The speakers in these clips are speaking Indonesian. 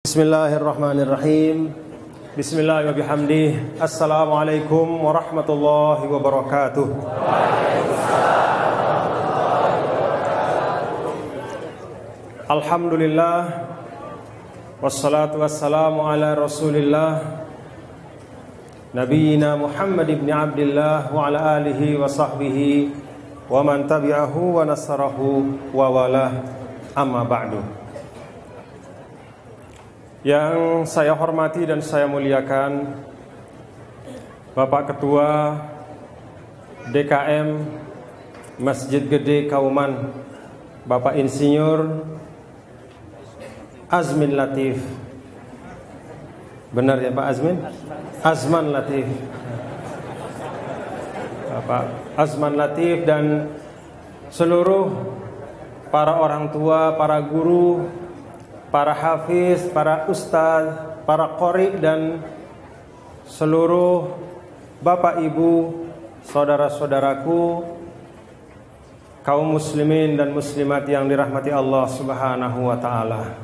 Bismillahirrahmanirrahim. Bismillah wa bihamdih. Assalamualaikum warahmatullahi wabarakatuh. Alhamdulillah. Wassalatu wassalamu ala Rasulillah Nabiyyina Muhammad ibn Abdillah wa ala alihi wa sahbihi wa man tabi'ahu wa nasarahu wa walah. Amma ba'du. Yang saya hormati dan saya muliakan Bapak Ketua DKM Masjid Gede Kauman, Bapak Insinyur Azmin Latif. Benar ya Pak Azmin? Azman Latif. Bapak Azman Latif dan seluruh para orang tua, para guru, para hafiz, para ustaz, para qori dan seluruh bapak ibu, saudara-saudaraku, kaum muslimin dan muslimat yang dirahmati Allah Subhanahu wa taala.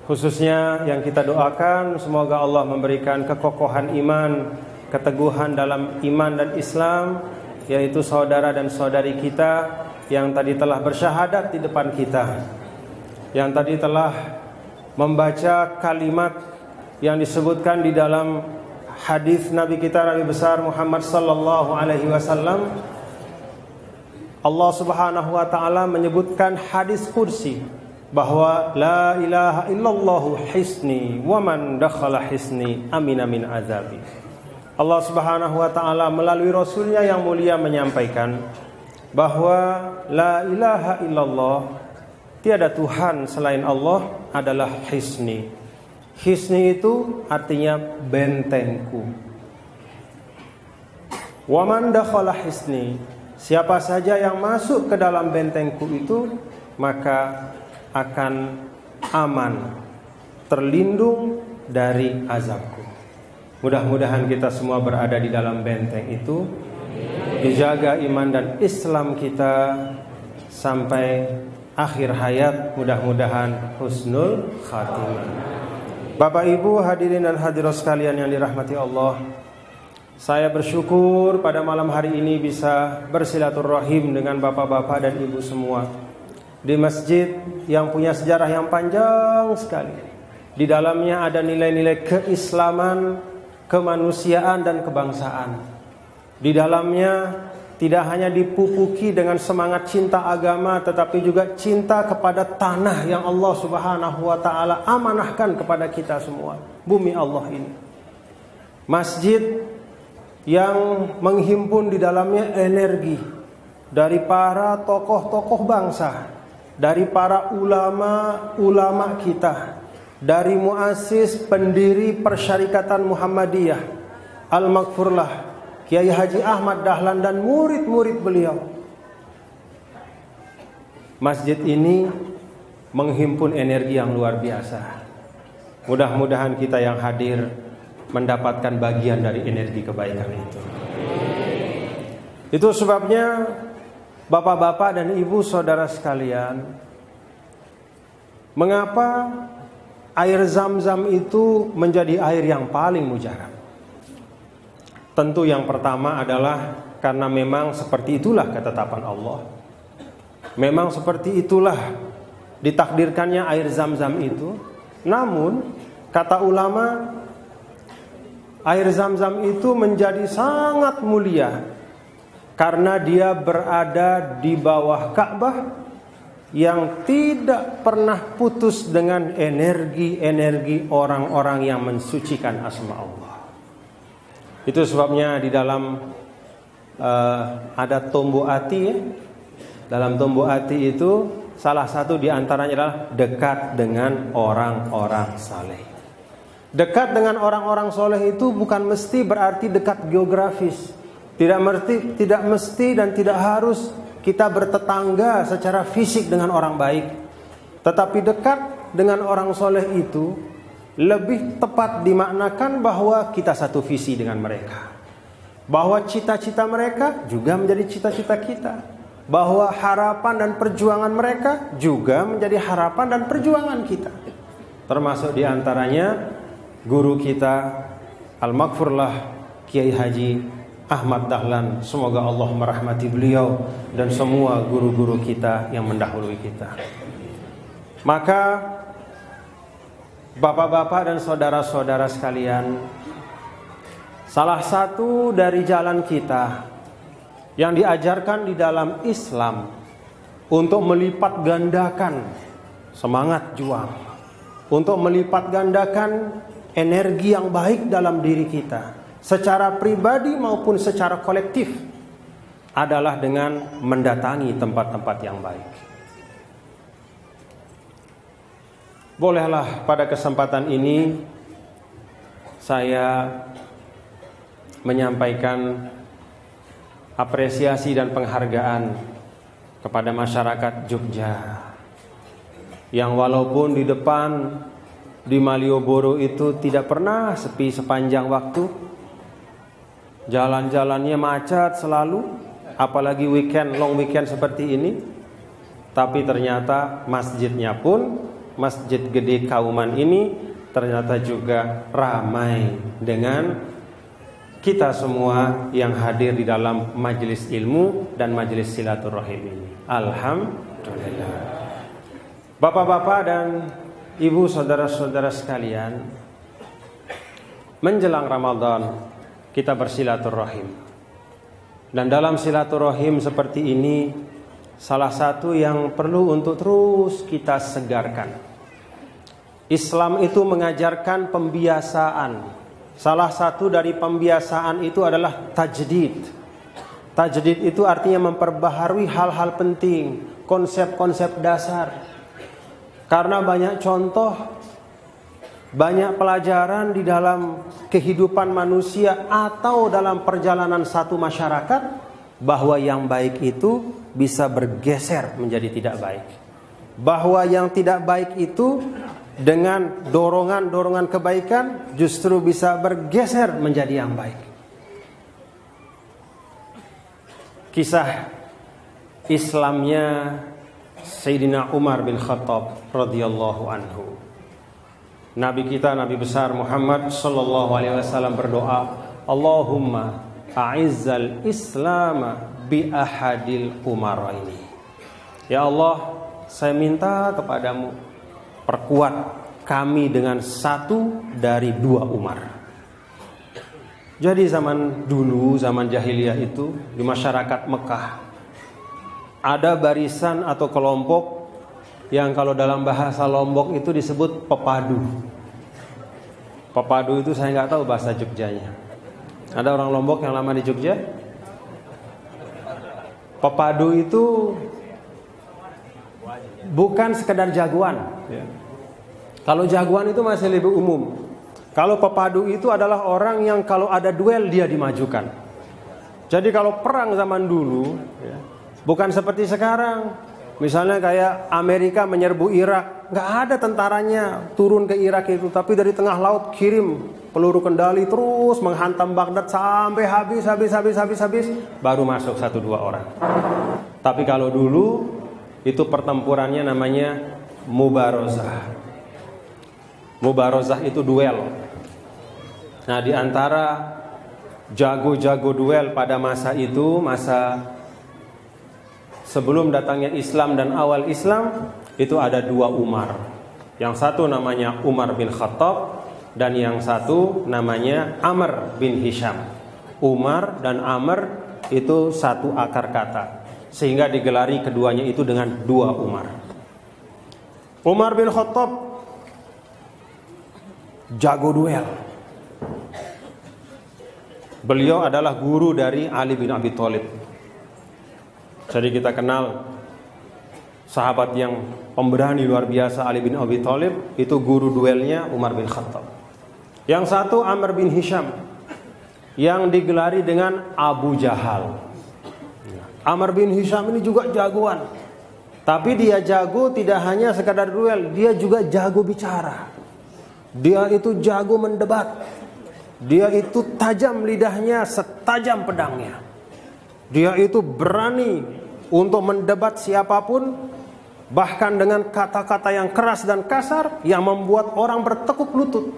Khususnya yang kita doakan semoga Allah memberikan kekokohan iman, keteguhan dalam iman dan Islam, yaitu saudara dan saudari kita yang tadi telah bersyahadat di depan kita, yang tadi telah membaca kalimat yang disebutkan di dalam hadis Nabi kita Nabi besar Muhammad sallallahu alaihi wasallam. Allah Subhanahu wa taala menyebutkan hadis qudsi bahwa la ilaha illallah hisni wa man dakhala hisni amina min azabi. Allah Subhanahu wa taala melalui rasulnya yang mulia menyampaikan bahwa la ilaha illallah, tiada Tuhan selain Allah, adalah hisni. Hisni itu artinya bentengku. Waman dakhala hisni, siapa saja yang masuk ke dalam bentengku itu maka akan aman, terlindung dari azabku. Mudah-mudahan kita semua berada di dalam benteng itu, dijaga iman dan Islam kita sampai akhir hayat, mudah-mudahan husnul khatimah. Bapak Ibu hadirin dan hadirat sekalian yang dirahmati Allah, saya bersyukur pada malam hari ini bisa bersilaturahim dengan bapak-bapak dan ibu semua di masjid yang punya sejarah yang panjang sekali. Di dalamnya ada nilai-nilai keislaman, kemanusiaan dan kebangsaan. Di dalamnya tidak hanya dipupuki dengan semangat cinta agama, tetapi juga cinta kepada tanah yang Allah Subhanahu wa taala amanahkan kepada kita semua, bumi Allah ini. Masjid yang menghimpun di dalamnya energi dari para tokoh-tokoh bangsa, dari para ulama-ulama kita, dari muassis pendiri Persyarikatan Muhammadiyah Al-Maghfurlah Kiai Haji Ahmad Dahlan dan murid-murid beliau. Masjid ini menghimpun energi yang luar biasa. Mudah-mudahan kita yang hadir mendapatkan bagian dari energi kebaikan itu. Itu sebabnya bapak-bapak dan ibu saudara sekalian, mengapa air Zam-Zam itu menjadi air yang paling mujarab? Tentu yang pertama adalah karena memang seperti itulah ketetapan Allah. Memang seperti itulah ditakdirkannya air Zam-Zam itu. Namun kata ulama, air Zam-Zam itu menjadi sangat mulia karena dia berada di bawah Ka'bah yang tidak pernah putus dengan energi-energi orang-orang yang mensucikan asma Allah. Itu sebabnya di dalam ada tombo ati ya. Dalam tombo ati itu salah satu di antaranya adalah dekat dengan orang-orang saleh. Dekat dengan orang-orang soleh itu bukan mesti berarti dekat geografis. Tidak mesti dan tidak harus kita bertetangga secara fisik dengan orang baik. Tetapi dekat dengan orang soleh itu lebih tepat dimaknakan bahwa kita satu visi dengan mereka, bahwa cita-cita mereka juga menjadi cita-cita kita, bahwa harapan dan perjuangan mereka juga menjadi harapan dan perjuangan kita. termasuk diantaranya guru kita Al-Maghfurlah Kiai Haji Ahmad Dahlan, semoga Allah merahmati beliau dan semua guru-guru kita yang mendahului kita. Maka bapak-bapak dan saudara-saudara sekalian, salah satu dari jalan kita yang diajarkan di dalam Islam untuk melipat gandakan semangat juang, untuk melipat gandakan energi yang baik dalam diri kita secara pribadi maupun secara kolektif adalah dengan mendatangi tempat-tempat yang baik. Bolehlah pada kesempatan ini saya menyampaikan apresiasi dan penghargaan kepada masyarakat Jogja yang walaupun di depan di Malioboro itu tidak pernah sepi sepanjang waktu, jalan-jalannya macet selalu, apalagi weekend, long weekend seperti ini, tapi ternyata masjidnya pun, Masjid Gede Kauman ini ternyata juga ramai dengan kita semua yang hadir di dalam majelis ilmu dan majelis silaturahim ini. Alhamdulillah. Bapak-bapak dan ibu saudara-saudara sekalian, menjelang Ramadan kita bersilaturahim. Dan dalam silaturahim seperti ini, salah satu yang perlu untuk terus kita segarkan. Islam itu mengajarkan pembiasaan. Salah satu dari pembiasaan itu adalah tajdid. Tajdid itu artinya memperbaharui hal-hal penting, konsep-konsep dasar. Karena banyak contoh, banyak pelajaran di dalam kehidupan manusia atau dalam perjalanan satu masyarakat, bahwa yang baik itu bisa bergeser menjadi tidak baik. Bahwa yang tidak baik itu dengan dorongan-dorongan kebaikan justru bisa bergeser menjadi yang baik. Kisah Islamnya Sayyidina Umar bin Khattab radhiyallahu anhu. Nabi kita, Nabi besar Muhammad sallallahu alaihi wasallam berdoa, Allahumma a'izzal Islam bi ahadil umaraini. Ya Allah, saya minta kepadamu, perkuat kami dengan satu dari dua Umar. Jadi zaman dulu, zaman jahiliyah itu, di masyarakat Mekah ada barisan atau kelompok yang kalau dalam bahasa Lombok itu disebut pepadu. Pepadu itu saya nggak tahu bahasa Jogjanya. Ada orang Lombok yang lama di Jogja? Pepadu itu bukan sekedar jagoan. Kalau jagoan itu masih lebih umum. Kalau pepadu itu adalah orang yang kalau ada duel dia dimajukan. Jadi kalau perang zaman dulu, bukan seperti sekarang. Misalnya kayak Amerika menyerbu Irak, nggak ada tentaranya turun ke Irak itu, tapi dari tengah laut kirim peluru kendali terus menghantam Baghdad sampai habis, baru masuk 1-2 orang. Tapi kalau dulu itu pertempurannya namanya mubarozah. Mubarozah itu duel. Nah, di antara jago-jago duel pada masa itu, masa sebelum datangnya Islam dan awal Islam, itu ada 2 Umar. Yang satu namanya Umar bin Khattab dan yang satu namanya Amr bin Hisham. Umar dan Amr itu satu akar kata, sehingga digelari keduanya itu dengan 2 Umar. Umar bin Khattab jago duel. Beliau adalah guru dari Ali bin Abi Thalib. Jadi kita kenal sahabat yang pemberani luar biasa Ali bin Abi Thalib, itu guru duelnya Umar bin Khattab. Yang satu Amr bin Hisham yang digelari dengan Abu Jahal. Amr bin Hisham ini juga jagoan. Tapi dia jago tidak hanya sekadar duel, dia juga jago bicara. Dia itu jago mendebat. Dia itu tajam lidahnya setajam pedangnya. Dia itu berani untuk mendebat siapapun bahkan dengan kata-kata yang keras dan kasar yang membuat orang bertekuk lutut.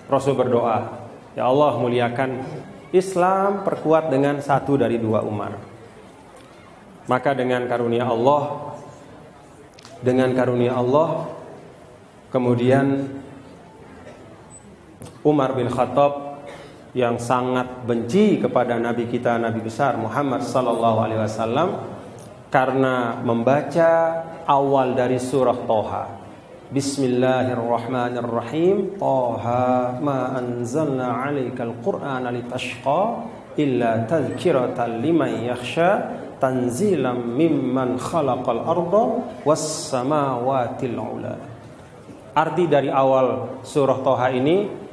Rasul berdoa, ya Allah, muliakan Islam, perkuat dengan satu dari dua Umar. Maka dengan karunia Allah, kemudian Umar bin Khattab yang sangat benci kepada Nabi kita, Nabi besar Muhammad sallallahu alaihi wasallam, karena membaca awal dari surah Toha, Bismillahirrahmanirrahim, Toha ma anzalna 'alaikal qur'ana litashqa illa tadhkiratan liman yakhsha tanzilam mimman khalaqal arda was samawatil ula. Arti dari awal surah Toha ini,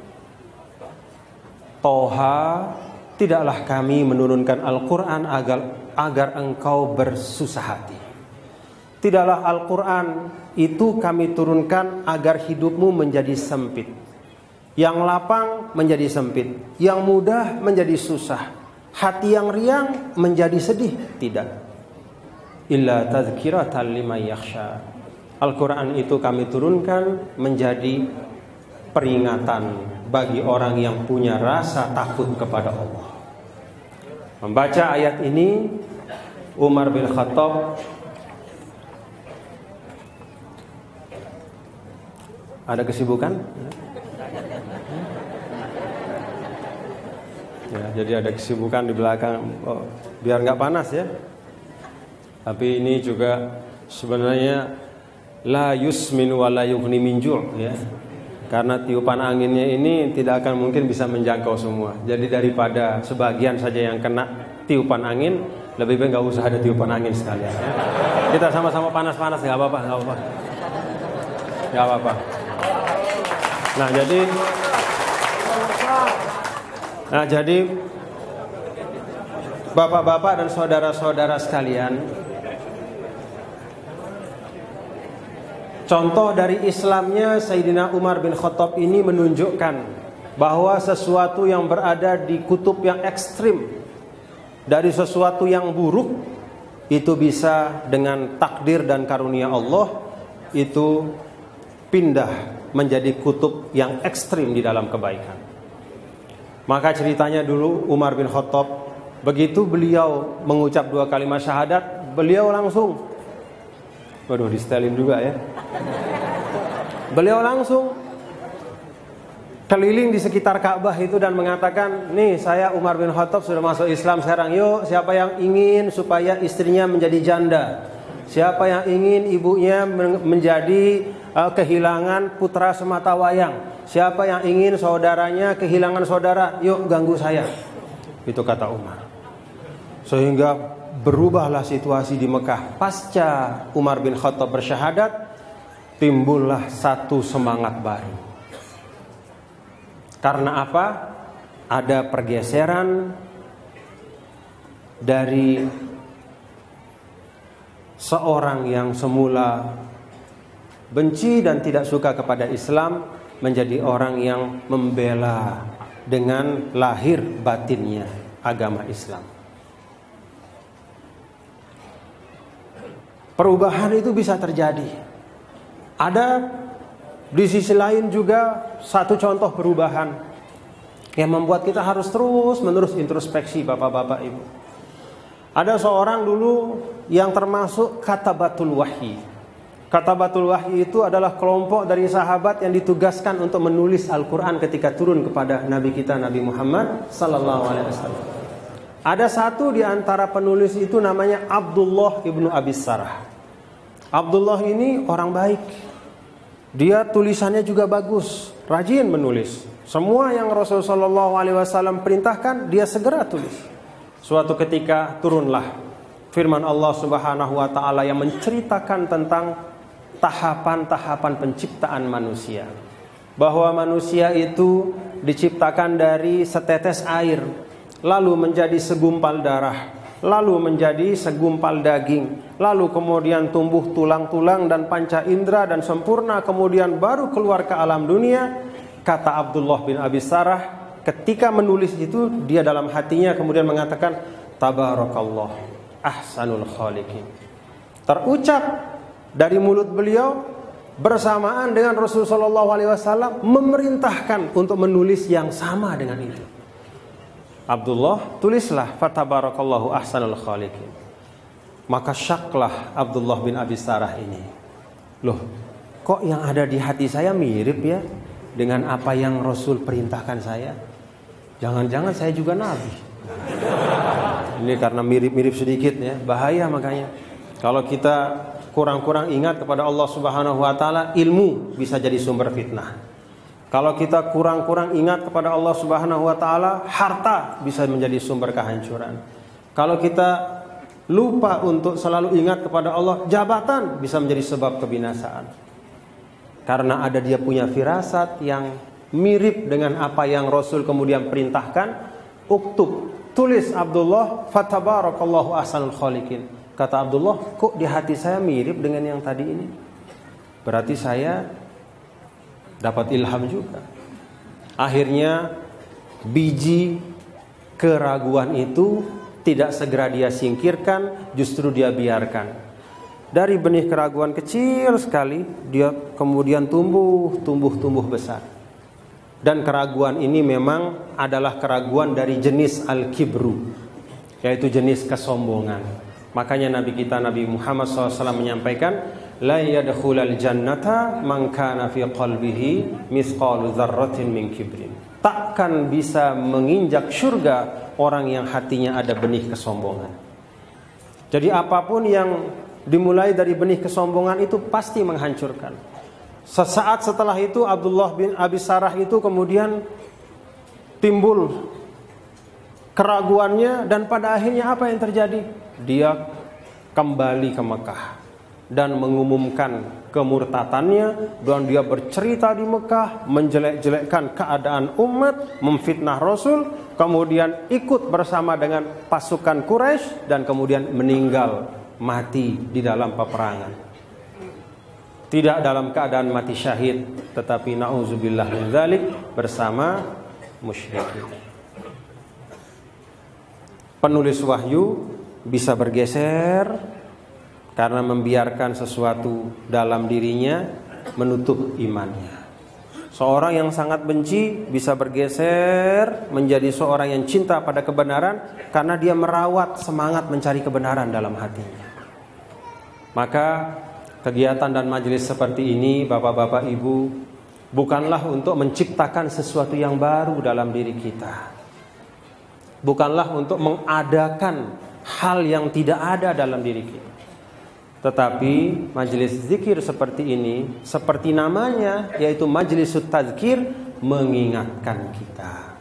Toha, tidaklah kami menurunkan Al-Quran agar engkau bersusah hati. Tidaklah Al-Quran itu kami turunkan agar hidupmu menjadi sempit, yang lapang menjadi sempit, yang mudah menjadi susah, hati yang riang menjadi sedih. Tidak. Illa tadhkiratan liman yakhsha. Al-Quran itu kami turunkan menjadi peringatan bagi orang yang punya rasa takut kepada Allah. Membaca ayat ini, Umar bin Khattab ada kesibukan? Ya, jadi ada kesibukan di belakang, biar nggak panas ya. Tapi ini juga sebenarnya la yusmin wa la yughni min ju', ya. Karena tiupan anginnya ini tidak akan mungkin bisa menjangkau semua. Jadi daripada sebagian saja yang kena tiupan angin, lebih baik nggak usah ada tiupan angin sekalian. Ya. Kita sama-sama panas-panas, nggak apa-apa, nggak apa-apa, nggak apa-apa. Nah jadi bapak-bapak dan saudara-saudara sekalian, contoh dari Islamnya Sayyidina Umar bin Khattab ini menunjukkan bahwa sesuatu yang berada di kutub yang ekstrim, dari sesuatu yang buruk, itu bisa dengan takdir dan karunia Allah itu pindah menjadi kutub yang ekstrim di dalam kebaikan. Maka ceritanya dulu Umar bin Khattab, begitu beliau mengucap 2 kalimat syahadat, beliau langsung, waduh distelin juga ya, beliau langsung keliling di sekitar Ka'bah itu dan mengatakan, nih saya Umar bin Khattab sudah masuk Islam sekarang, yuk siapa yang ingin supaya istrinya menjadi janda, siapa yang ingin ibunya menjadi kehilangan putra semata wayang, siapa yang ingin saudaranya kehilangan saudara, yuk ganggu saya. Itu kata Umar. Sehingga berubahlah situasi di Mekah. Pasca Umar bin Khattab bersyahadat, timbullah satu semangat baru. Karena apa? Ada pergeseran dari seorang yang semula benci dan tidak suka kepada Islam menjadi orang yang membela dengan lahir batinnya agama Islam. Perubahan itu bisa terjadi. Ada di sisi lain juga satu contoh perubahan yang membuat kita harus terus-menerus introspeksi, bapak-bapak, ibu. Ada seorang dulu yang termasuk katabatul wahyi. Katabatul wahyi itu adalah kelompok dari sahabat yang ditugaskan untuk menulis Al-Quran ketika turun kepada Nabi kita, Nabi Muhammad sallallahu alaihi wasallam. Ada satu di antara penulis itu namanya Abdullah ibnu Abis Sarah. Abdullah ini orang baik. Dia tulisannya juga bagus, rajin menulis. Semua yang Rasulullah sallallahu alaihi wasallam perintahkan, dia segera tulis. Suatu ketika turunlah firman Allah Subhanahu wa taala yang menceritakan tentang tahapan-tahapan penciptaan manusia. Bahwa manusia itu diciptakan dari setetes air, lalu menjadi segumpal darah, lalu menjadi segumpal daging, lalu kemudian tumbuh tulang-tulang dan panca indera dan sempurna, kemudian baru keluar ke alam dunia. Kata Abdullah bin Abi Sarah, ketika menulis itu dia dalam hatinya kemudian mengatakan, Tabarakallah ahsanul khaliqin. Terucap dari mulut beliau bersamaan dengan Rasulullah SAW memerintahkan untuk menulis yang sama dengan itu. Abdullah, tulislah, fatabarakallahu ahsanul khaliqin. Maka syaklah Abdullah bin Abi Sarah ini. Loh, kok yang ada di hati saya mirip ya dengan apa yang Rasul perintahkan saya? Jangan-jangan saya juga nabi. Ini karena mirip-mirip sedikit ya, bahaya. Makanya kalau kita kurang-kurang ingat kepada Allah Subhanahu wa taala, ilmu bisa jadi sumber fitnah. Kalau kita kurang-kurang ingat kepada Allah Subhanahu wa taala, harta bisa menjadi sumber kehancuran. Kalau kita lupa untuk selalu ingat kepada Allah, jabatan bisa menjadi sebab kebinasaan. Karena ada dia punya firasat yang mirip dengan apa yang Rasul kemudian perintahkan, uktub, tulis Abdullah, fatabarakallahu ahsanul khaliqin. Kata Abdullah, kok di hati saya mirip dengan yang tadi ini? Berarti saya dapat ilham juga. Akhirnya biji keraguan itu tidak segera dia singkirkan, justru dia biarkan. Dari benih keraguan kecil sekali, dia kemudian tumbuh besar. Dan keraguan ini memang adalah keraguan dari jenis al-kibru, yaitu jenis kesombongan. Makanya Nabi kita Nabi Muhammad SAW menyampaikan, la yadkhulal jannata man kana fi qalbihi mithqalu dzarratin min kibrin. Takkan bisa menginjak surga orang yang hatinya ada benih kesombongan. Jadi apapun yang dimulai dari benih kesombongan itu pasti menghancurkan. Sesaat setelah itu Abdullah bin Abi Sarah itu kemudian timbul keraguannya, dan pada akhirnya apa yang terjadi? Dia kembali ke Mekah dan mengumumkan kemurtadannya, dan dia bercerita di Mekah menjelek-jelekkan keadaan umat, memfitnah Rasul, kemudian ikut bersama dengan pasukan Quraisy dan kemudian meninggal mati di dalam peperangan. Tidak dalam keadaan mati syahid, tetapi na'udzubillah min dzalik bersama musyrikin. Penulis wahyu bisa bergeser karena membiarkan sesuatu dalam dirinya menutup imannya. Seorang yang sangat benci bisa bergeser menjadi seorang yang cinta pada kebenaran karena dia merawat semangat mencari kebenaran dalam hatinya. Maka kegiatan dan majelis seperti ini, Bapak-bapak Ibu, bukanlah untuk menciptakan sesuatu yang baru dalam diri kita. Bukanlah untuk mengadakan hal yang tidak ada dalam diri kita. Tetapi majelis zikir seperti ini, seperti namanya, yaitu majlisut tazkir, mengingatkan kita,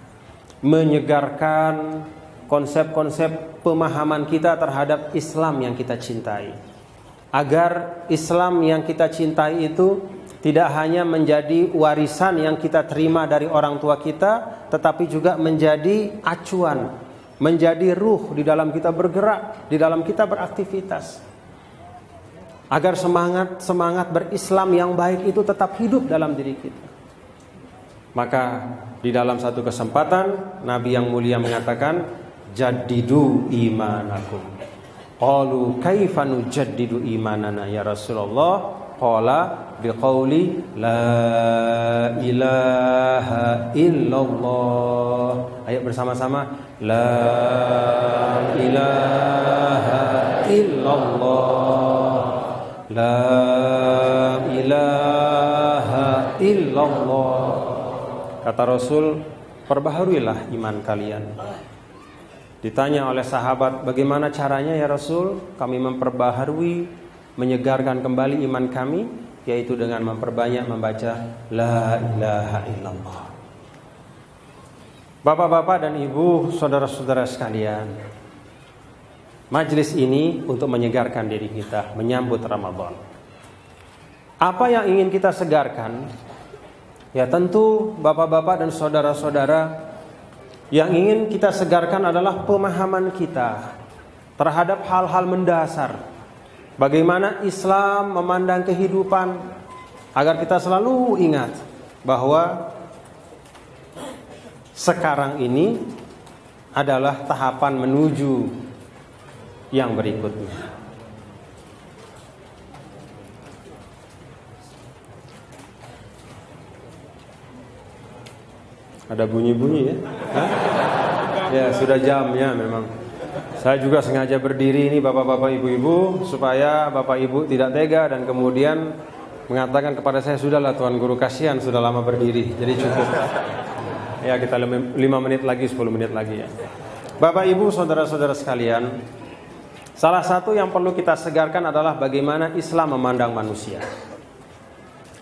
menyegarkan konsep-konsep pemahaman kita terhadap Islam yang kita cintai, agar Islam yang kita cintai itu tidak hanya menjadi warisan yang kita terima dari orang tua kita, tetapi juga menjadi acuan, menjadi ruh di dalam kita bergerak, di dalam kita beraktivitas, agar semangat berislam yang baik itu tetap hidup dalam diri kita. Maka di dalam satu kesempatan Nabi yang mulia mengatakan, jaddidu imanakum. Qalu kaifa nujaddidu imanana ya Rasulullah? Qala biqauli la ilaha illallah. Ayo bersama-sama, la ilaha illallah, la ilaha illallah. Kata Rasul, perbaharuilah iman kalian. Ditanya oleh sahabat, bagaimana caranya ya Rasul kami memperbaharui, menyegarkan kembali iman kami? Yaitu dengan memperbanyak membaca la ilaha illallah. Bapak-bapak dan ibu, saudara-saudara sekalian, majlis ini untuk menyegarkan diri kita menyambut Ramadan. Apa yang ingin kita segarkan? Ya tentu bapak-bapak dan saudara-saudara, yang ingin kita segarkan adalah pemahaman kita terhadap hal-hal mendasar. Bagaimana Islam memandang kehidupan, agar kita selalu ingat bahwa sekarang ini adalah tahapan menuju yang berikutnya. Ada bunyi-bunyi ya? Hah? Ya sudah jamnya memang. Saya juga sengaja berdiri ini bapak-bapak ibu-ibu supaya bapak ibu tidak tega dan kemudian mengatakan kepada saya, sudahlah Tuan Guru, kasihan sudah lama berdiri, jadi cukup. Ya kita 5 menit lagi, 10 menit lagi ya. Bapak ibu saudara-saudara sekalian, salah satu yang perlu kita segarkan adalah bagaimana Islam memandang manusia.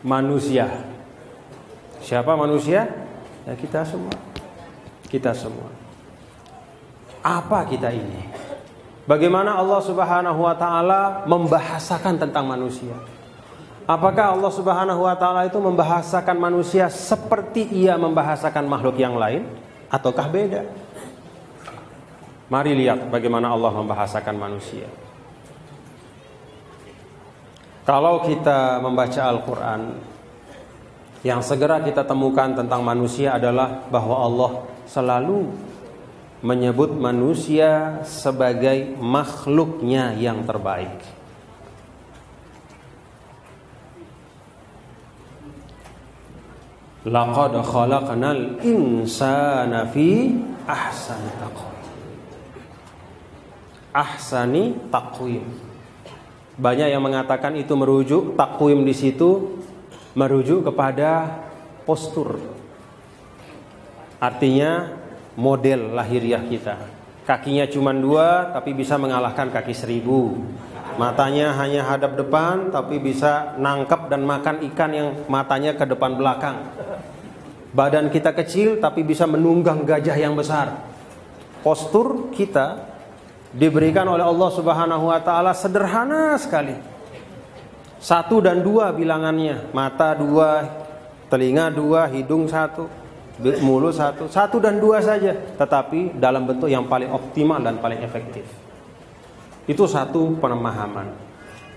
Manusia. Siapa manusia? Ya kita semua. Kita semua. Apa kita ini? Bagaimana Allah Subhanahu wa taala membahasakan tentang manusia? Apakah Allah Subhanahu wa taala itu membahasakan manusia seperti ia membahasakan makhluk yang lain ataukah beda? Mari lihat bagaimana Allah membahasakan manusia. Kalau kita membaca Al-Quran, yang segera kita temukan tentang manusia adalah bahwa Allah selalu menyebut manusia sebagai makhluknya yang terbaik. Laqad khalaqnal insana fi ahsani taqwim. Ahsani taqwim. Banyak yang mengatakan itu merujuk, takwim di situ merujuk kepada postur. Artinya model lahiriah kita. Kakinya cuma 2 tapi bisa mengalahkan kaki 1000. Matanya hanya hadap depan tapi bisa nangkep dan makan ikan yang matanya ke depan belakang. Badan kita kecil tapi bisa menunggang gajah yang besar. Postur kita diberikan oleh Allah Subhanahu wa taala sederhana sekali. 1 dan 2 bilangannya. Mata 2, telinga 2, hidung 1, mulut 1 dan 2 saja, tetapi dalam bentuk yang paling optimal dan paling efektif. Itu satu pemahaman.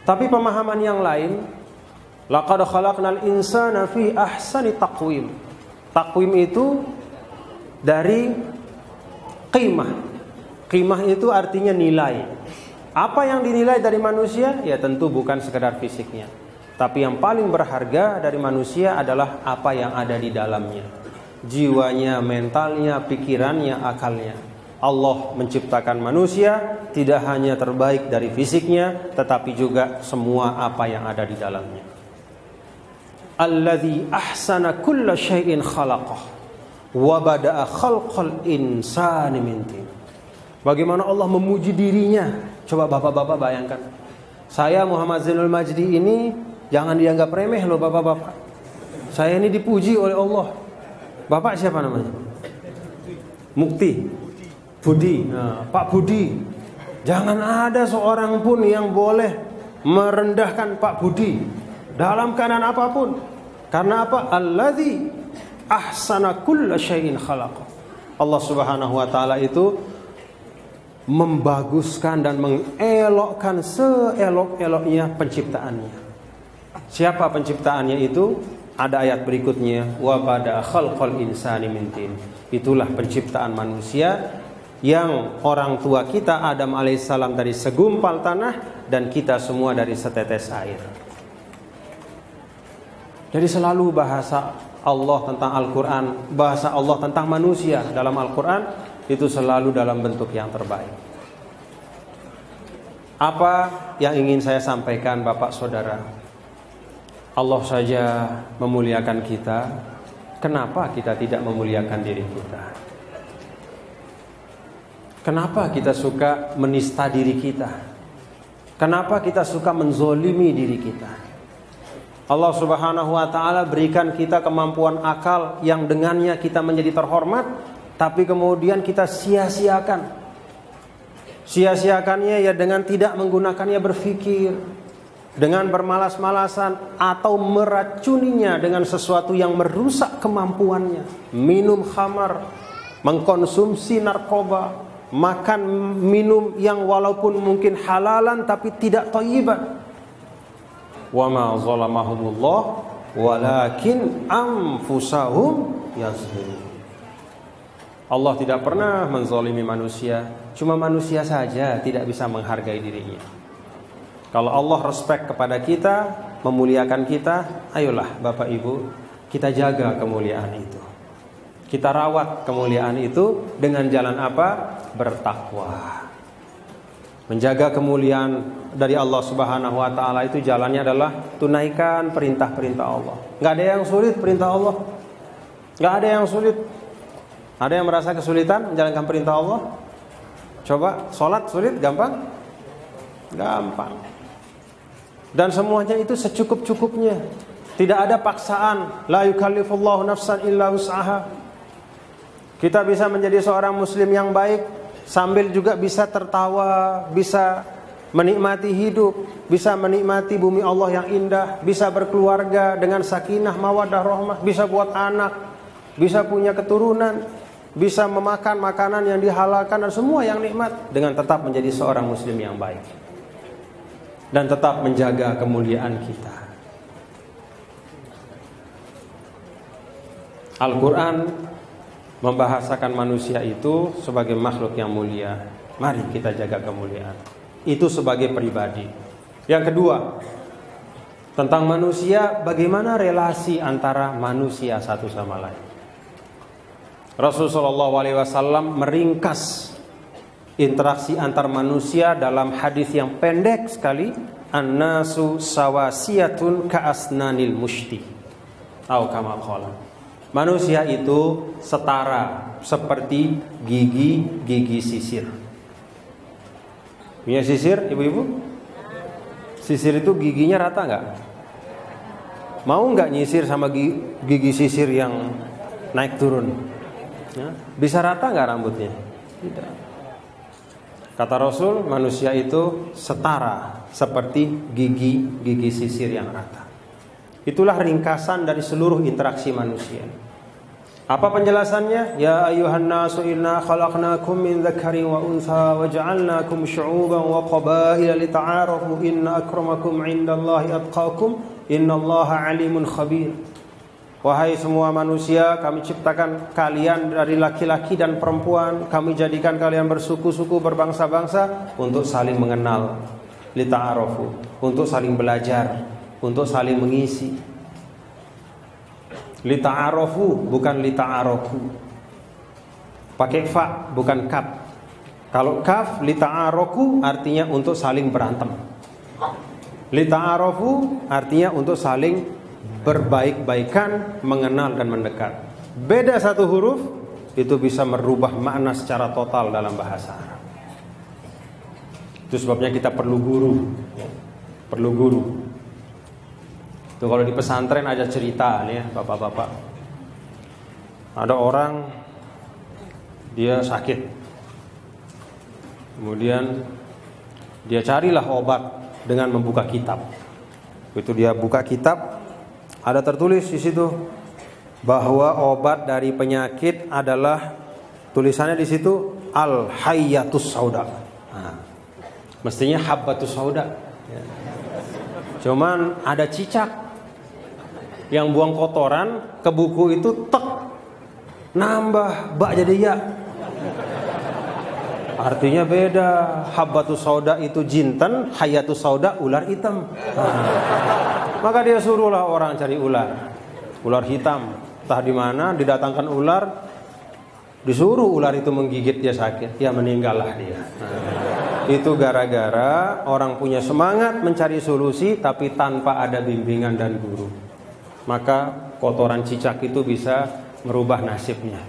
Tapi pemahaman yang lain, laqad khalaqnal insana fi ahsani taqwim. Taqwim itu dari qimah. Qimah itu artinya nilai. Apa yang dinilai dari manusia? Ya tentu bukan sekedar fisiknya, tapi yang paling berharga dari manusia adalah apa yang ada di dalamnya. Jiwanya, mentalnya, pikirannya, akalnya. Allah menciptakan manusia tidak hanya terbaik dari fisiknya, tetapi juga semua apa yang ada di dalamnya. Alladzi ahsana kulla syai'in khalaqah wa bada'a khalqal insani min tin. Bagaimana Allah memuji dirinya? Coba bapak-bapak bayangkan. Saya Muhammad Zainul Majdi ini jangan dianggap remeh loh bapak-bapak. Saya ini dipuji oleh Allah. Bapak siapa namanya? Mukti Budi. Nah, Pak Budi. Jangan ada seorang pun yang boleh merendahkan Pak Budi dalam keadaan apapun. Karena apa? Alladzi ahsana kulla syai'in khalaqah. Allah Subhanahu wa taala itu membaguskan dan mengelokkan seelok-eloknya penciptaannya. Siapa penciptaannya itu? Ada ayat berikutnya, wa bada khalqal insani min tin. Itulah penciptaan manusia yang orang tua kita Adam alaihissalam dari segumpal tanah dan kita semua dari setetes air. Jadi selalu bahasa Allah tentang Al-Quran, bahasa Allah tentang manusia dalam Al-Quran itu selalu dalam bentuk yang terbaik. Apa yang ingin saya sampaikan Bapak Saudara? Allah saja memuliakan kita, kenapa kita tidak memuliakan diri kita? Kenapa kita suka menista diri kita? Kenapa kita suka menzolimi diri kita? Allah Subhanahu wa ta'ala berikan kita kemampuan akal yang dengannya kita menjadi terhormat, tapi kemudian kita sia-siakan. Sia-siakannya ya dengan tidak menggunakannya berpikir, dengan bermalas-malasan atau meracuninya dengan sesuatu yang merusak kemampuannya. Minum khamar, mengkonsumsi narkoba, makan minum yang walaupun mungkin halalan tapi tidak thayyiban. Wa ma zalamahumullah walakin anfusahum yazlimun. Allah tidak pernah menzalimi manusia, cuma manusia saja tidak bisa menghargai dirinya. Kalau Allah respect kepada kita, memuliakan kita, ayolah Bapak Ibu, kita jaga kemuliaan itu. Kita rawat kemuliaan itu dengan jalan apa? Bertakwa. Menjaga kemuliaan dari Allah Subhanahu wa taala itu jalannya adalah tunaikan perintah-perintah Allah. Enggak ada yang sulit perintah Allah. Enggak ada yang sulit. Ada yang merasa kesulitan menjalankan perintah Allah? Coba, sholat sulit, gampang? Gampang. Dan semuanya itu secukup-cukupnya. Tidak ada paksaan. La yukallifullahu nafsan illa wus'aha. Kita bisa menjadi seorang muslim yang baik sambil juga bisa tertawa, bisa menikmati hidup, bisa menikmati bumi Allah yang indah, bisa berkeluarga dengan sakinah, mawaddah, rahmah, bisa buat anak, bisa punya keturunan, bisa memakan makanan yang dihalalkan dan semua yang nikmat dengan tetap menjadi seorang muslim yang baik dan tetap menjaga kemuliaan kita. Al-Quran membahasakan manusia itu sebagai makhluk yang mulia. Mari kita jaga kemuliaan itu sebagai pribadi. Yang kedua, tentang manusia, bagaimana relasi antara manusia satu sama lain. Rasulullah SAW meringkas interaksi antar manusia dalam hadis yang pendek sekali. An-nasu sawasiyatun ka'asnanil mushti. Atau kama qala. Manusia itu setara seperti gigi sisir. Punya sisir, ibu-ibu? Sisir itu giginya rata nggak? Mau nggak nyisir sama gigi sisir yang naik turun? Ya, bisa rata nggak rambutnya? Tidak. Kata Rasul, manusia itu setara seperti gigi sisir yang rata. Itulah ringkasan dari seluruh interaksi manusia. Apa penjelasannya? Ya ayyuhan nasu inna khalaqnakum min dzakarin wa untha wa ja'alnakum syu'uban wa qabaila lita'arafu inna akramakum 'indallahi atqakum innallaha 'alimun khabir. Wahai semua manusia, kami ciptakan kalian dari laki-laki dan perempuan, kami jadikan kalian bersuku-suku, berbangsa-bangsa untuk saling mengenal, lita'arafu, untuk saling belajar, untuk saling mengisi. Lita'arafu bukan lita'araku. Pakai fa bukan kaf. Kalau kaf lita'araku artinya untuk saling berantem. Lita'arafu artinya untuk saling berbaik-baikan, mengenal dan mendekat. Beda satu huruf itu bisa merubah makna secara total dalam bahasa Arab. Itu sebabnya kita perlu guru. Perlu guru. Tuh kalau di pesantren ada cerita nih ya, bapak-bapak. Ada orang dia sakit. Kemudian dia carilah obat dengan membuka kitab. Itu dia buka kitab, ada tertulis di situ bahwa obat dari penyakit adalah tulisannya di situ al-hayyatus sauda. Nah, mestinya habbatus sauda. Ya. Cuman ada cicak yang buang kotoran ke buku itu, tek, nambah bak jadi ya. Artinya beda. Habbatus sauda itu jinten, hayatus sauda ular hitam. Maka dia suruhlah orang cari ular hitam. Entah di mana didatangkan ular, disuruh ular itu menggigit, dia sakit, ya meninggallah dia. Itu gara-gara orang punya semangat mencari solusi tapi tanpa ada bimbingan dan guru. Maka kotoran cicak itu bisa merubah nasibnya.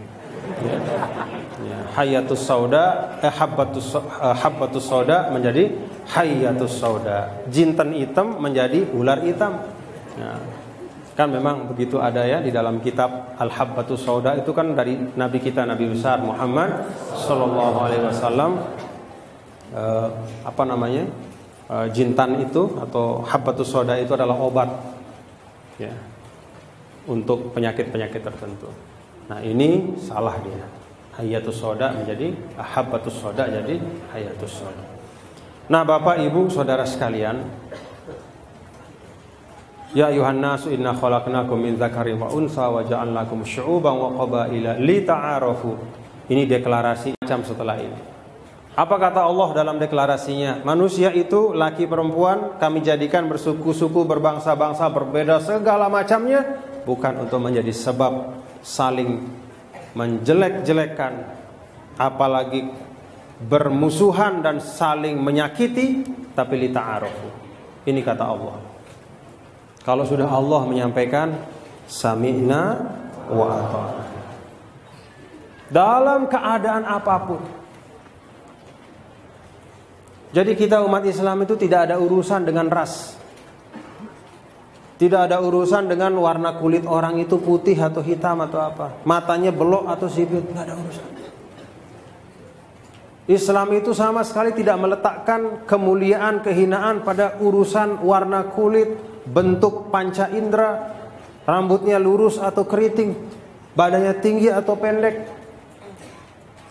Ya. Hayatus sauda, habbatus sauda menjadi hayatus sauda. Jinten hitam menjadi ular hitam. Ya. Kan memang begitu ada ya di dalam kitab Al-Habbatus Sauda itu kan dari Nabi kita, Nabi besar Muhammad sallallahu alaihi wasallam. Jintan itu atau habbatus sauda itu adalah obat ya, untuk penyakit-penyakit tertentu. Nah ini salah dia. Hayatus sauda menjadi habbatus sauda jadi hayatus sauda. Nah Bapak Ibu Saudara sekalian, ya ayuhan nasu inna khalaqnakum min dzakarin wa unsa wa ja'alnakum syu'uban wa qabaila lita'arafu. Ini deklarasi macam setelah ini. Apa kata Allah dalam deklarasinya? Manusia itu laki perempuan kami jadikan bersuku-suku, berbangsa-bangsa, berbeda segala macamnya, bukan untuk menjadi sebab saling menjelek-jelekan, apalagi bermusuhan dan saling menyakiti, tapi lita'arufu. Ini kata Allah. Kalau sudah Allah menyampaikan sami'na wa ata'na, dalam keadaan apapun. Jadi kita umat Islam itu tidak ada urusan dengan ras, tidak ada urusan dengan warna kulit orang itu putih atau hitam atau apa, matanya belok atau sipit, tidak ada urusan. Islam itu sama sekali tidak meletakkan kemuliaan, kehinaan pada urusan warna kulit, bentuk panca indera, rambutnya lurus atau keriting, badannya tinggi atau pendek,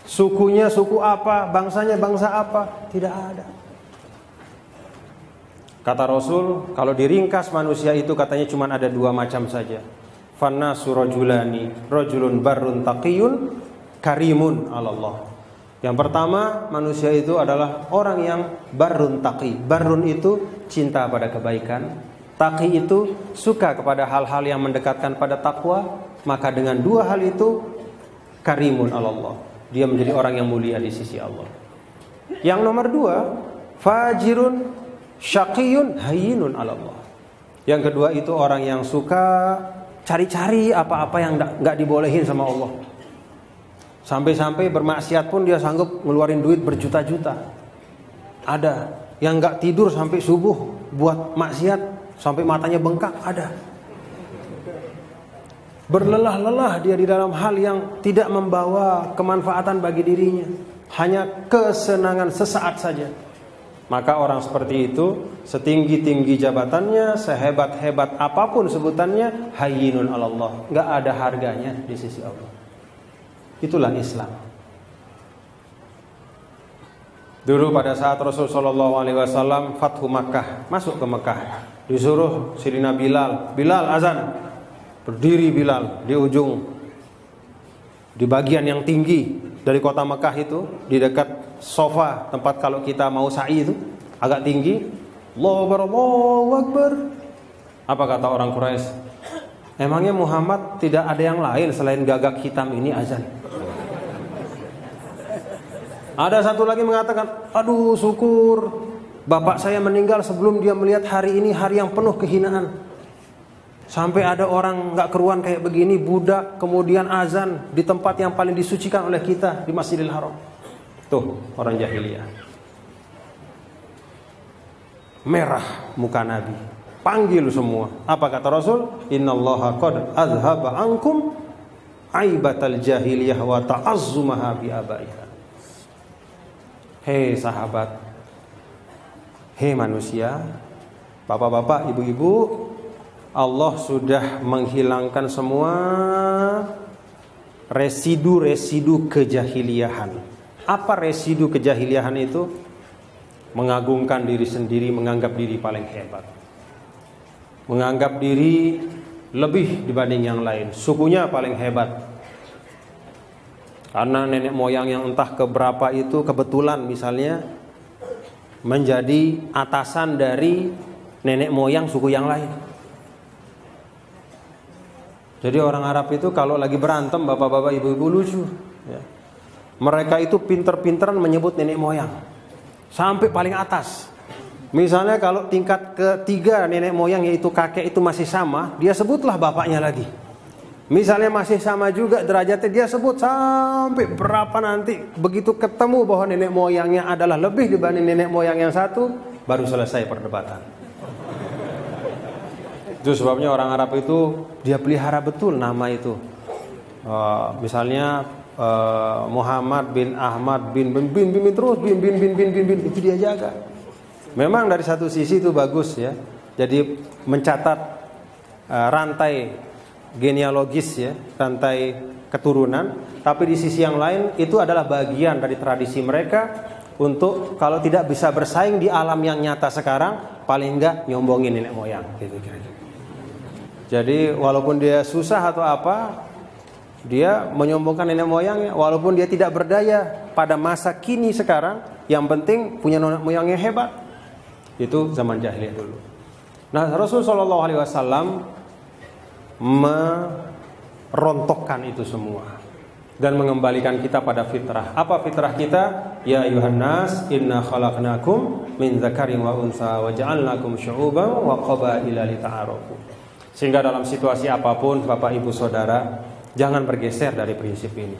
sukunya suku apa, bangsanya bangsa apa, tidak ada. Kata Rasul, kalau diringkas manusia itu katanya cuma ada dua macam saja. Fannasu rajulani, rajulun barrun taqiyun karimun 'ala Allah. Yang pertama, manusia itu adalah orang yang barrun taqi. Barrun itu cinta pada kebaikan, taqi itu suka kepada hal-hal yang mendekatkan pada takwa. Maka dengan dua hal itu karimun 'ala Allah, dia menjadi orang yang mulia di sisi Allah. Yang nomor dua, fajirun syaqiyun hayyinun 'ala Allah. Yang kedua itu orang yang suka cari-cari apa-apa yang enggak dibolehin sama Allah. Sampai-sampai bermaksiat pun dia sanggup ngeluarin duit berjuta-juta. Ada yang enggak tidur sampai subuh buat maksiat sampai matanya bengkak, ada. Berlelah-lelah dia di dalam hal yang tidak membawa kemanfaatan bagi dirinya, hanya kesenangan sesaat saja. Maka orang seperti itu, setinggi-tinggi jabatannya, sehebat-hebat apapun sebutannya, hayyinun 'ala Allah, enggak ada harganya di sisi Allah. Itulah Islam. Dulu pada saat Rasulullah SAW Fathu Makkah, masuk ke Mekah, disuruh Sayyidina Bilal azan. Berdiri Bilal di ujung, di bagian yang tinggi dari kota Mekah itu, di dekat sofa tempat kalau kita mau sa'i itu, agak tinggi. Allahu Akbar. Apa kata orang Quraisy? Emangnya Muhammad tidak ada yang lain selain gagak hitam ini azan? Ada satu lagi mengatakan, aduh syukur bapak saya meninggal sebelum dia melihat hari ini, hari yang penuh kehinaan. Sampai ada orang gak keruan kayak begini, budak, kemudian azan di tempat yang paling disucikan oleh kita, di Masjidil Haram. Tuh orang jahiliyah. Merah muka Nabi, panggil semua. Apa kata Rasul? Innallaha qad azhaba ankum aibatal jahiliyah wa ta'azzumaha bi abaiha. Hei sahabat, hei manusia, bapak-bapak, ibu-ibu, Allah sudah menghilangkan semua residu-residu kejahiliahan. Apa residu kejahiliahan itu? Mengagungkan diri sendiri, menganggap diri paling hebat, menganggap diri lebih dibanding yang lain, sukunya paling hebat. Karena nenek moyang yang entah keberapa itu kebetulan misalnya menjadi atasan dari nenek moyang suku yang lain. Jadi orang Arab itu kalau lagi berantem, bapak-bapak, ibu-ibu, lucu ya. Mereka itu pinter-pinteran menyebut nenek moyang sampai paling atas. Misalnya kalau tingkat ketiga nenek moyang yaitu kakek itu masih sama, dia sebutlah bapaknya lagi. Misalnya masih sama juga derajatnya, dia sebut sampai berapa nanti. Begitu ketemu bahwa nenek moyangnya adalah lebih dibanding nenek moyang yang satu, baru selesai perdebatan. Itu sebabnya orang Arab itu dia pelihara betul nama itu. Misalnya Muhammad bin Ahmad bin terus bin itu dia jaga. Memang dari satu sisi itu bagus ya. Jadi mencatat rantai genealogis ya, rantai keturunan. Tapi di sisi yang lain itu adalah bagian dari tradisi mereka untuk kalau tidak bisa bersaing di alam yang nyata sekarang, paling enggak nyombongin nenek moyang gitu kira-kira. Jadi walaupun dia susah atau apa, dia menyombongkan nenek moyangnya. Walaupun dia tidak berdaya pada masa kini sekarang, yang penting punya nenek moyang yang hebat. Itu zaman jahiliyah dulu. Nah, Rasulullah SAW merontokkan itu semua. dan mengembalikan kita pada fitrah. Apa fitrah kita? Ya ayuhan nas, inna khalaqnakum min dzakarin wa unsa wa ja'alnakum syu'uban wa qabaila lita'arafu. Sehingga dalam situasi apapun, Bapak Ibu Saudara, jangan bergeser dari prinsip ini.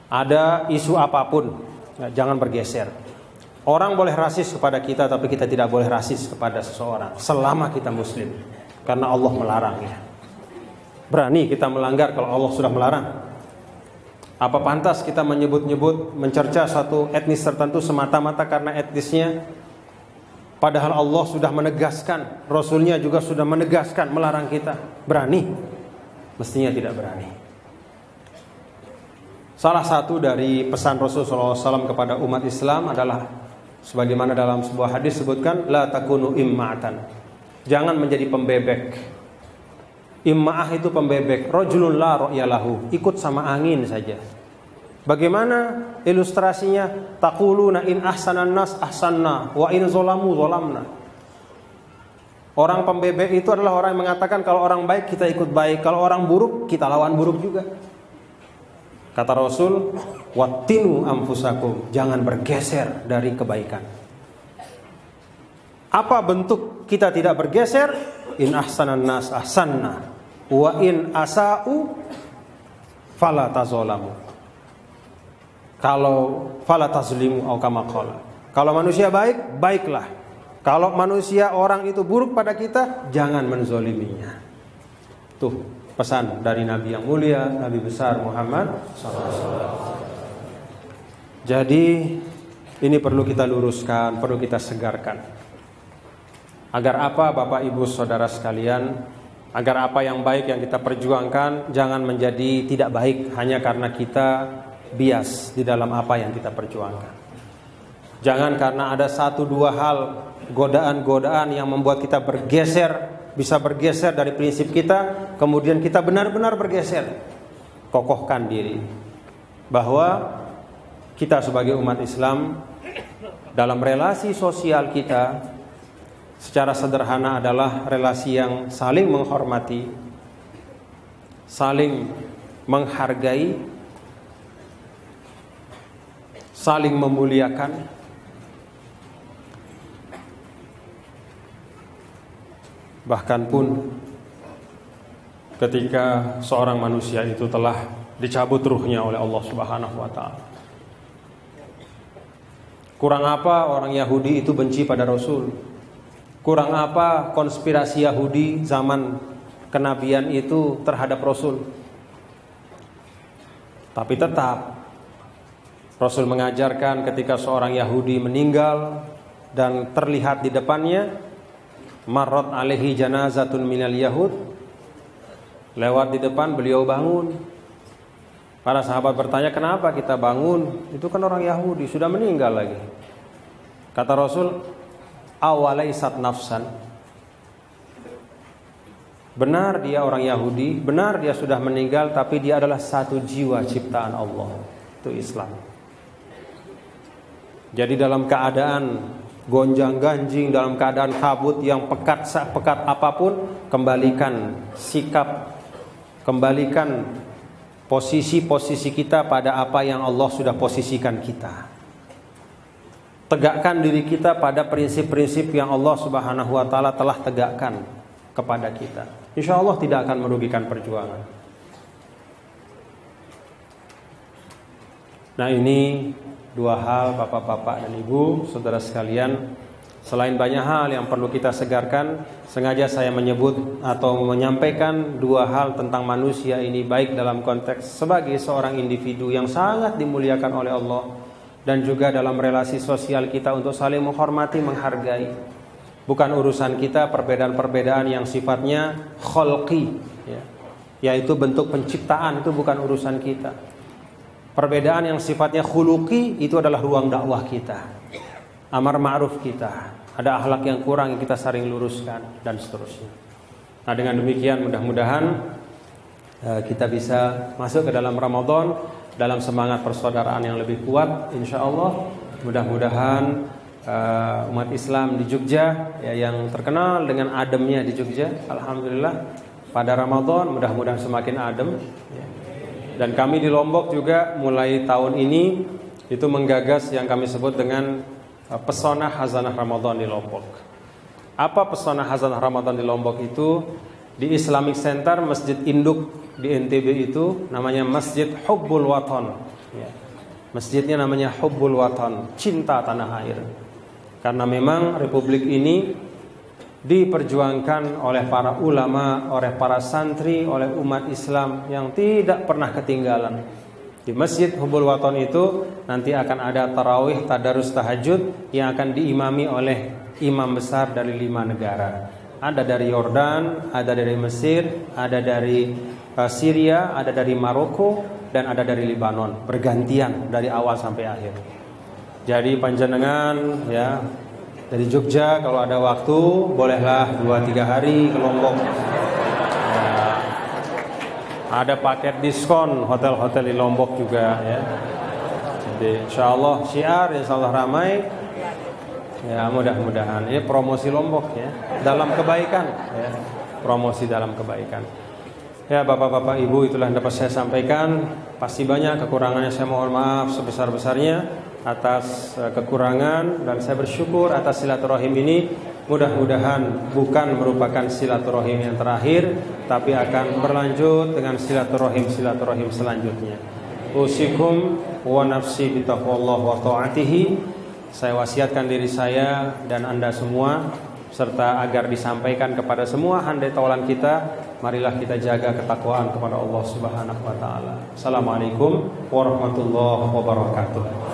Ada isu apapun, jangan bergeser. Orang boleh rasis kepada kita, tapi kita tidak boleh rasis kepada seseorang selama kita muslim, karena Allah melarangnya. Berani kita melanggar kalau Allah sudah melarang? Apa pantas kita menyebut-nyebut, mencerca satu etnis tertentu semata-mata karena etnisnya? Padahal Allah sudah menegaskan, Rasulnya juga sudah menegaskan, melarang kita. Berani? Mestinya tidak berani. Salah satu dari pesan Rasulullah SAW kepada umat Islam adalah sebagaimana dalam sebuah hadis sebutkan, la takunu imma'atan. Jangan menjadi pembebek. Imma'ah itu pembebek. Rajulun la ra'yalahu, ikut sama angin saja. Bagaimana ilustrasinya? Taquluna in ahsanan nas ahsanna wa in zalamu zalamna. Orang pembebek itu adalah orang yang mengatakan kalau orang baik kita ikut baik, kalau orang buruk kita lawan buruk juga. Kata Rasul, wattinu anfusakum, jangan bergeser dari kebaikan. Apa bentuk kita tidak bergeser? In ahsanan nas ahsanna wa in asa'u fala tazalamu. Kalau fala tazlimu au kama qala. Kalau manusia baik, baiklah. Kalau manusia orang itu buruk pada kita, jangan menzoliminya. Tuh pesan dari Nabi yang mulia, Nabi besar Muhammad SAW. Jadi ini perlu kita luruskan, perlu kita segarkan. Agar apa Bapak Ibu Saudara sekalian? Agar apa yang baik yang kita perjuangkan jangan menjadi tidak baik hanya karena kita bias di dalam apa yang kita perjuangkan. Jangan karena ada satu dua hal, godaan-godaan yang membuat kita bisa bergeser dari prinsip kita, kemudian kita benar-benar bergeser. Kokohkan diri bahwa kita sebagai umat Islam dalam relasi sosial kita secara sederhana adalah relasi yang saling menghormati, saling menghargai, saling memuliakan. Bahkan pun ketika seorang manusia itu telah dicabut ruhnya oleh Allah Subhanahu wa taala. Kurang apa orang Yahudi itu benci pada Rasul? Kurang apa konspirasi Yahudi zaman kenabian itu terhadap Rasul? Tapi tetap Rasul mengajarkan ketika seorang Yahudi meninggal dan terlihat di depannya, marrat alaihi janazatun minal yahud, lewat di depan beliau bangun. Para sahabat bertanya, kenapa kita bangun? Itu kan orang Yahudi, sudah meninggal lagi. Kata Rasul, awalaisat nafsan. Benar dia orang Yahudi, benar dia sudah meninggal, tapi dia adalah satu jiwa ciptaan Allah. Itu Islam. Jadi dalam keadaan gonjang-ganjing, dalam keadaan kabut yang pekat apapun, kembalikan sikap, kembalikan posisi-posisi kita pada apa yang Allah sudah posisikan kita. Tegakkan diri kita pada prinsip-prinsip yang Allah Subhanahu wa taala telah tegakkan kepada kita. Insya Allah tidak akan merugikan perjuangan. Nah, ini dua hal Bapak-bapak dan Ibu, saudara sekalian. Selain banyak hal yang perlu kita segarkan, sengaja saya menyebut atau menyampaikan dua hal tentang manusia ini, baik dalam konteks sebagai seorang individu yang sangat dimuliakan oleh Allah, dan juga dalam relasi sosial kita untuk saling menghormati, menghargai. Bukan urusan kita perbedaan-perbedaan yang sifatnya kholqi, yaitu bentuk penciptaan, itu bukan urusan kita. Perbedaan yang sifatnya khuluqi itu adalah ruang dakwah kita, amar ma'ruf kita, ada akhlak yang kurang yang kita saling luruskan, dan seterusnya. Nah, dengan demikian mudah-mudahan kita bisa masuk ke dalam Ramadan dalam semangat persaudaraan yang lebih kuat, insya Allah. Mudah-mudahan umat Islam di Jogja yang terkenal dengan ademnya di Jogja, alhamdulillah pada Ramadan mudah-mudahan semakin adem. Dan kami di Lombok juga mulai tahun ini itu menggagas yang kami sebut dengan pesona Khazanah Ramadan di Lombok. Apa pesona Khazanah Ramadan di Lombok itu? Di Islamic Center Masjid Induk di NTB itu namanya Masjid Hubbul Watan. Ya. Masjidnya namanya Hubbul Watan, cinta tanah air. Karena memang republik ini diperjuangkan oleh para ulama, oleh para santri, oleh umat Islam yang tidak pernah ketinggalan. Di Masjid Hubbul Watan itu nanti akan ada tarawih tadarus tahajud yang akan diimami oleh imam besar dari 5 negara. Ada dari Yordan, ada dari Mesir, ada dari Syria, ada dari Maroko, dan ada dari Lebanon. Bergantian dari awal sampai akhir. Jadi panjenengan ya dari Jogja kalau ada waktu bolehlah 2-3 hari ke Lombok. Ya, ada paket diskon hotel-hotel di Lombok juga ya. Jadi insyaallah syiar insyaallah ramai. Ya mudah-mudahan ini promosi Lombok ya dalam kebaikan ya. Promosi dalam kebaikan. Ya Bapak-bapak Ibu, itulah yang dapat saya sampaikan. Pasti banyak kekurangannya, saya mohon maaf sebesar-besarnya atas kekurangan, dan saya bersyukur atas silaturahim ini. Mudah-mudahan bukan merupakan silaturahim yang terakhir, tapi akan berlanjut dengan silaturahim selanjutnya. Usikum wa nafsi bitaqwallah wa ta'atihi. Saya wasiatkan diri saya dan Anda semua, serta agar disampaikan kepada semua handai taulan kita, marilah kita jaga ketakwaan kepada Allah Subhanahu wa taala. Assalamualaikum warahmatullahi wabarakatuh.